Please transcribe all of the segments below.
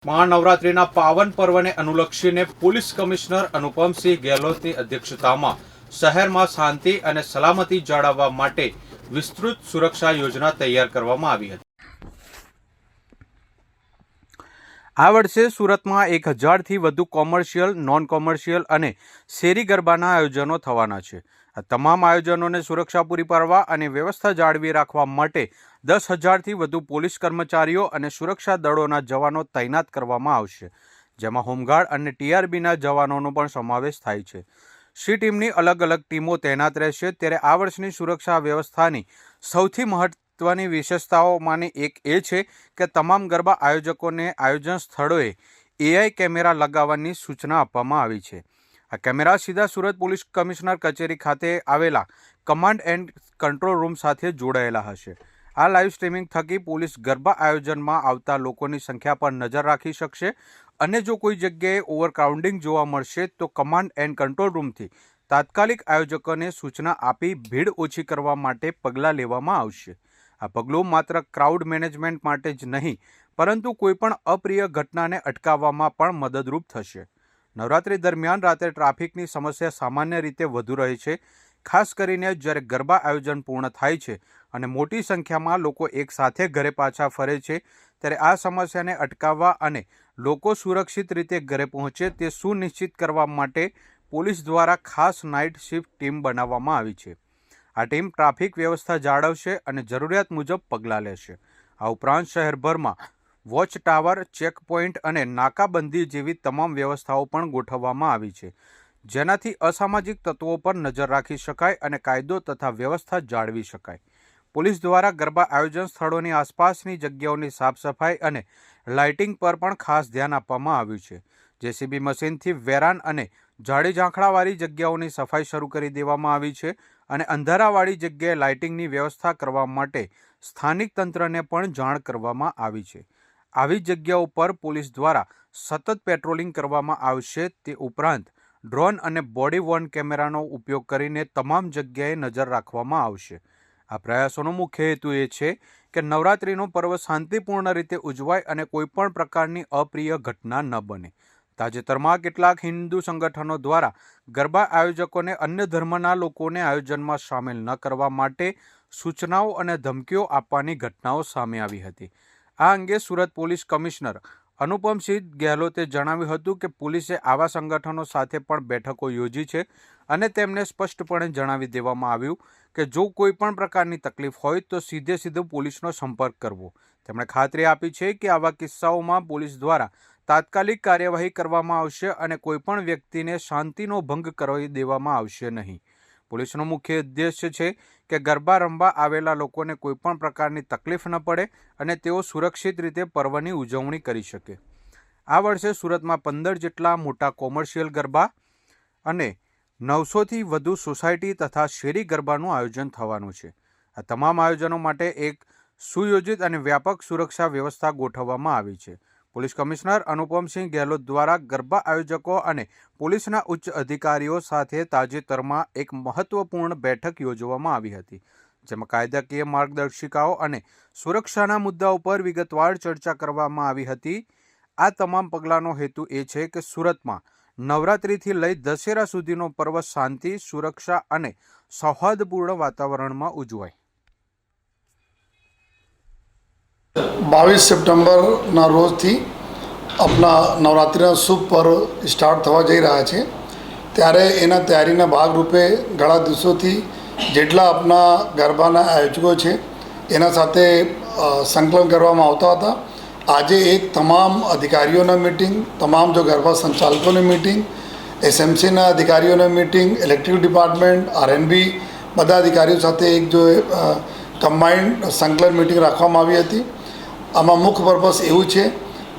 મહાનવરાત્રિના પાવન પર્વને અનુલક્ષીને પોલીસ કમિશનર અનુપમસિંહ ગેહલોતની અધ્યક્ષતામાં શહેરમાં શાંતિ અને સલામતી જાળવવા માટે વિસ્તૃત સુરક્ષા યોજના તૈયાર કરવામાં આવી હતી। આ વર્ષે સુરતમાં 1000થી વધુ કોમર્શિયલ, નોન કોમર્શિયલ અને શેરી ગરબાના આયોજનો થવાના છે। આ તમામ આયોજનોને સુરક્ષા પૂરી પાડવા અને વ્યવસ્થા જાળવી રાખવા માટે 10,000થી વધુ પોલીસ કર્મચારીઓ અને સુરક્ષા દળોના જવાનો તૈનાત કરવામાં આવશે, જેમાં હોમગાર્ડ અને ટીઆરબીના જવાનોનો પણ સમાવેશ થાય છે। સી ટીમની અલગ અલગ ટીમો તૈનાત રહેશે। ત્યારે આ વર્ષની સુરક્ષા વ્યવસ્થાની સૌથી મહત્વની વિશેષતાઓમાંની એક એ છે કે તમામ ગરબા આયોજકોને આયોજન સ્થળોએ એઆઈ કેમેરા લગાવવાની સૂચના આપવામાં આવી છે। આ કેમેરા સીધા સુરત પોલીસ કમિશનર કચેરી ખાતે આવેલા કમાન્ડ એન્ડ કંટ્રોલ રૂમ સાથે જોડાયેલા હશે। આ લાઈવ સ્ટ્રીમિંગ થકી પોલીસ ગરબા આયોજનમાં આવતા લોકોની સંખ્યા પર નજર રાખી શકશે અને જો કોઈ જગ્યાએ ઓવરક્રાઉડિંગ જોવા મળશે તો કમાન્ડ એન્ડ કંટ્રોલ રૂમથી તાત્કાલિક આયોજકોને સૂચના આપી ભીડ ઓછી કરવા માટે પગલાં લેવામાં આવશે। આ પગલું માત્ર ક્રાઉડ મેનેજમેન્ટ માટે જ નહીં, પરંતુ કોઈપણ અપ્રિય ઘટનાને અટકાવવામાં પણ મદદરૂપ થશે। નવરાત્રી દરમિયાન રાત્રે ટ્રાફિકની સમસ્યા સામાન્ય રીતે વધુ રહે છે, ખાસ કરીને જ્યારે ગરબા આયોજન પૂર્ણ થાય છે અને મોટી સંખ્યામાં લોકો એકસાથે ઘરે પાછા ફરે છે। ત્યારે આ સમસ્યાને અટકાવવા અને લોકો સુરક્ષિત રીતે ઘરે પહોંચે તે સુનિશ્ચિત કરવા માટે પોલીસ દ્વારા ખાસ નાઇટ શિફ્ટ ટીમ બનાવવામાં આવી છે। આ ટીમ ટ્રાફિક વ્યવસ્થા જાળવશે અને જરૂરિયાત મુજબ પગલાં લેશે। આ ઉપરાંત શહેરભરમાં વોચ ટાવર, ચેકપોઇન્ટ અને નાકાબંધી જેવી તમામ વ્યવસ્થાઓ પણ ગોઠવવામાં આવી છે, જેનાથી અસામાજિક તત્વો પર નજર રાખી શકાય અને કાયદો તથા વ્યવસ્થા જાળવી શકાય। પોલીસ દ્વારા ગરબા આયોજન સ્થળોની આસપાસની જગ્યાઓની સાફ સફાઈ અને લાઇટિંગ પર પણ ખાસ ધ્યાન આપવામાં આવ્યું છે। જેસીબી મશીનથી વેરાન અને જાડી ઝાંખડાવાળી જગ્યાઓની સફાઈ શરૂ કરી દેવામાં આવી છે અને અંધારાવાળી જગ્યાએ લાઇટિંગની વ્યવસ્થા કરવા માટે સ્થાનિક તંત્રને પણ જાણ કરવામાં આવી છે। આવી જગ્યાઓ પર પોલીસ દ્વારા સતત પેટ્રોલિંગ કરવામાં આવશે। તે ઉપરાંત ડ્રોન અને બોડી વોર્ન કેમેરાનો ઉપયોગ કરીને તમામ જગ્યાએ નજર રાખવામાં આવશે। આ પ્રયાસોનો મુખ્ય હેતુ એ છે કે નવરાત્રિનો પર્વ શાંતિપૂર્ણ રીતે ઉજવાય અને કોઈપણ પ્રકારની અપ્રિય ઘટના ન બને। તાજેતરમાં કેટલાક હિન્દુ સંગઠનો દ્વારા ગરબા આયોજકોને અન્ય ધર્મના લોકોને આયોજનમાં સામેલ ન કરવા માટે સૂચનાઓ અને ધમકીઓ આપવાની ઘટનાઓ સામે આવી હતી। આ અંગે સુરત પોલીસ કમિશનર અનુપમસિંહ ગેહલોતે જણાવ્યું હતું કે પોલીસે આવા સંગઠનો સાથે પણ બેઠકો યોજી છે અને તેમને સ્પષ્ટપણે જણાવી દેવામાં આવ્યું કે જો કોઈ પણ પ્રકારની તકલીફ હોય તો સીધો પોલીસનો સંપર્ક કરવો। તેમણે ખાતરી આપી છે કે આવા કિસ્સાઓમાં પોલીસ દ્વારા તાત્કાલિક કાર્યવાહી કરવામાં આવશે અને કોઈપણ વ્યક્તિને શાંતિનો ભંગ કરવા દેવામાં આવશે નહીં। પોલીસનો મુખ્ય ઉદ્દેશ્ય છે કે ગરબા રમવા આવેલા લોકોને કોઈપણ પ્રકારની તકલીફ ન પડે અને તેઓ સુરક્ષિત રીતે પર્વની ઉજવણી કરી શકે। આ વર્ષે સુરતમાં 15 જેટલા મોટા કોમર્શિયલ ગરબા અને 900થી વધુ સોસાયટી તથા શેરી ગરબાનું આયોજન થવાનું છે। આ તમામ આયોજનો માટે એક સુયોજિત અને વ્યાપક સુરક્ષા વ્યવસ્થા ગોઠવવામાં આવી છે। પોલીસ કમિશનર અનુપમસિંહ ગેહલોત દ્વારા ગરબા આયોજકો અને પોલીસના ઉચ્ચ અધિકારીઓ સાથે તાજેતરમાં એક મહત્વપૂર્ણ બેઠક યોજવામાં આવી હતી, જેમાં કાયદાકીય માર્ગદર્શિકાઓ અને સુરક્ષાના મુદ્દાઓ પર વિગતવાર ચર્ચા કરવામાં આવી હતી। આ તમામ પગલાંનો હેતુ એ છે કે સુરતમાં નવરાત્રિથી લઈ દશેરા સુધીનો પર્વ શાંતિ, સુરક્ષા અને સૌહાર્દપૂર્ણ વાતાવરણમાં ઉજવાય। 22 સપ્ટેમ્બરના રોજથી આપણા નવરાત્રિના શુભ પર્વ સ્ટાર્ટ થવા જઈ રહ્યા છે, ત્યારે એના તૈયારીના ભાગરૂપે ઘણા દિવસોથી જેટલા આપણા ગરબાના આયોજકો છે એના સાથે સંકલન કરવામાં આવતા હતા। આજે એક તમામ અધિકારીઓના મીટિંગ, તમામ જો ગરબા સંચાલકોની મીટિંગ, એસએમસીના અધિકારીઓના મીટિંગ, ઇલેક્ટ્રિક ડિપાર્ટમેન્ટ, આરએનબી બધા અધિકારીઓ સાથે એક જો કમ્બાઇન્ડ સંકલન મીટિંગ રાખવામાં આવી હતી। આમાં મુખ્ય પર્પસ એવું છે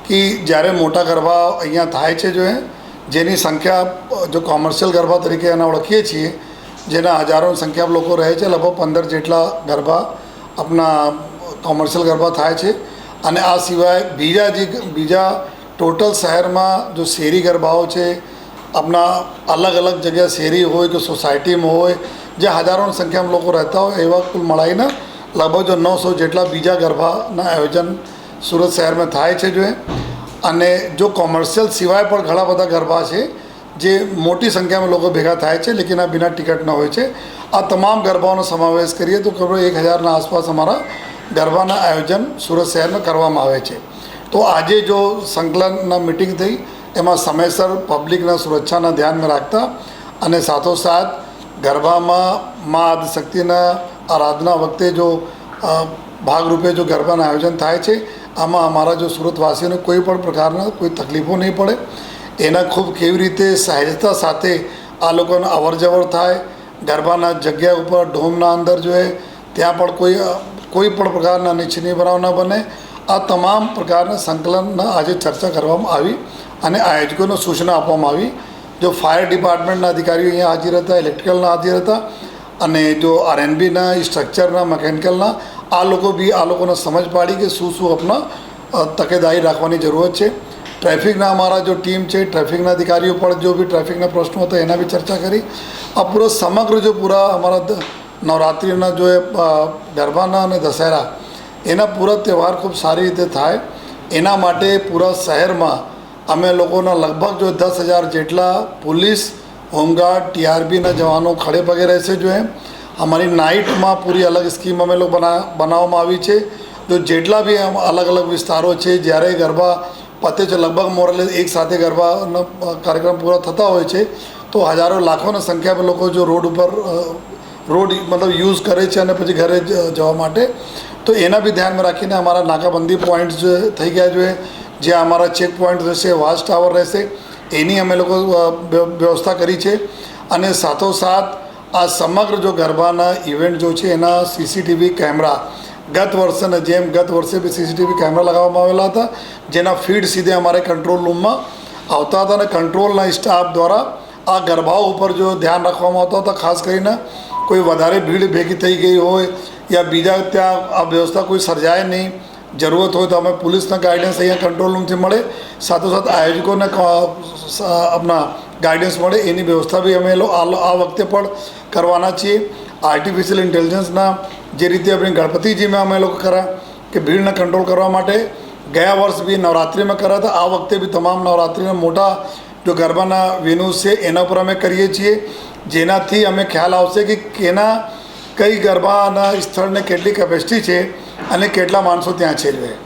કે જ્યારે મોટા ગરબા અહીંયા થાય છે જેની સંખ્યા જો કોમર્શિયલ ગરબા તરીકે એના ઓળખીએ છીએ, જેના હજારોની સંખ્યામાં લોકો રહે છે, લગભગ 15 જેટલા ગરબા આપણા કોમર્શિયલ ગરબા થાય છે। અને આ સિવાય બીજા ટોટલ શહેરમાં જો શેરી ગરબાઓ છે, આપણા અલગ અલગ જગ્યાએ શેરી હોય કે સોસાયટીમાં હોય, જે હજારોની સંખ્યામાં લોકો રહેતા હોય, એવા કુલ મળીને લગભગ જો 900 જેટલા બીજા ગરબાના આયોજન સુરત શહેરમાં થાય છે। અને જો કોમર્શિયલ સિવાય પણ ઘણા બધા ગરબા છે જે મોટી સંખ્યામાં લોકો ભેગા થાય છે લેકિન આ બિના ટિકટના હોય છે. આ તમામ ગરબાઓનો સમાવેશ કરીએ તો કરોડ 1000ના આસપાસ અમારા ગરબાના આયોજન સુરત શહેરમાં કરવામાં આવે છે. તો આજે જો સંકલનના મિટિંગ થઈ એમાં સમયસર પબ્લિકના સુરક્ષાના ધ્યાનમાં રાખતા અને સાથોસાથ ગરબામાં મા આદિશક્તિના આરાધના વખતે જો ભાગરૂપે જો ગરબાના આયોજન થાય છે આમાં અમારા જો સુરતવાસીઓને કોઈ પણ પ્રકારના કોઈ તકલીફો નહીં પડે એના ખૂબ કેવી રીતે સહેજતા સાથે આ લોકોને અવર જવર થાય. ગરબાના જગ્યા ઉપર ઢોમના અંદર જોઈએ ત્યાં પણ કોઈ પણ પ્રકારના અનિચ્છનીય બનાવ ન બને. આ તમામ પ્રકારના સંકલનના આજે ચર્ચા કરવામાં આવી અને આયોજકોને સૂચના આપવામાં આવી. જો ફાયર ડિપાર્ટમેન્ટના અધિકારીઓ અહીંયા હાજર હતા, ઇલેક્ટ્રિકલના હાજર હતા અને જો આરએનબીના સ્ટ્રક્ચરના મિકેનિકલના આ લોકો બી આ લોકોને સમજ પાડી કે શું આપણા તકેદારી રાખવાની જરૂરત છે. ટ્રાફિકના અમારા જો ટીમ છે ટ્રાફિકના અધિકારીઓ પણ જો બી ટ્રાફિકના પ્રશ્નો હતા એના બી ચર્ચા કરી. આ પૂરો સમગ્ર જો પૂરા અમારા નવરાત્રિના જો ગરબાના અને દશેરા એના પૂરા તહેવાર ખૂબ સારી રીતે થાય એના માટે પૂરા શહેરમાં અમે લોકોના લગભગ જો 10,000 જેટલા પોલીસ, હોમગાર્ડ, ટીઆરબીના જવાનો ખડે પગે રહેશે. જો અમારી નાઇટમાં પૂરી અલગ સ્કીમ અમે લોકો બનાવવામાં આવી છે. જો જેટલા બી અલગ અલગ વિસ્તારો છે જ્યારે ગરબા પતે છે લગભગ મોરલે એક સાથે ગરબાનો કાર્યક્રમ પૂરા થતા હોય છે તો હજારો લાખોની સંખ્યામાં લોકો જો રોડ ઉપર મતલબ યુઝ કરે છે અને પછી ઘરે જવા માટે તો એના બી ધ્યાનમાં રાખીને અમારા નાકાબંધી પોઈન્ટ્સ જે થઈ ગયા જોઈએ જ્યાં અમારા ચેક પોઈન્ટ રહેશે, વોચ ટાવર રહેશે એની અમે લોકો વ્યવસ્થા કરી છે. અને સાથોસાથ આ સમગ્ર જો ગરબાના ઇવેન્ટ જો છે એના સીસીટીવી કેમેરા ગત વર્ષે બી સીસીટીવી કેમેરા લગાવવામાં આવેલા હતા જેના ફીડ સીધે અમારે કંટ્રોલ રૂમમાં આવતા હતા અને કંટ્રોલના સ્ટાફ દ્વારા આ ગરબાઓ ઉપર જો ધ્યાન રાખવામાં આવતા હતા. ખાસ કરીને કોઈ વધારે ભીડ ભેગી થઈ ગઈ હોય યા બીજા ત્યાં આ વ્યવસ્થા કોઈ સર્જાય નહીં, જરૂરત હોય તો અમે પોલીસના ગાઈડન્સ અહીંયા કંટ્રોલ રૂમથી મળે, સાથોસાથ આયોજકોને આપણા ગાઈડન્સ મળે એની વ્યવસ્થા બી અમે આ વખતે પણ કરવાના છીએ. આર્ટિફિશિયલ ઇન્ટેલિજન્સના જે રીતે આપણે ગણપતિજીમાં અમે લોકો કર્યા કે ભીડને કંટ્રોલ કરવા માટે ગયા વર્ષ બી નવરાત્રિમાં કર્યા હતા. આ વખતે બી તમામ નવરાત્રિના મોટા જો ગરબાના વેન્યુઝ છે એના પર અમે કરીએ છીએ જેનાથી અમે ખ્યાલ આવશે કે કઈ ગરબાના સ્થળને કેટલી કેપેસિટી છે અને કેટલા માણસો ત્યાં છે.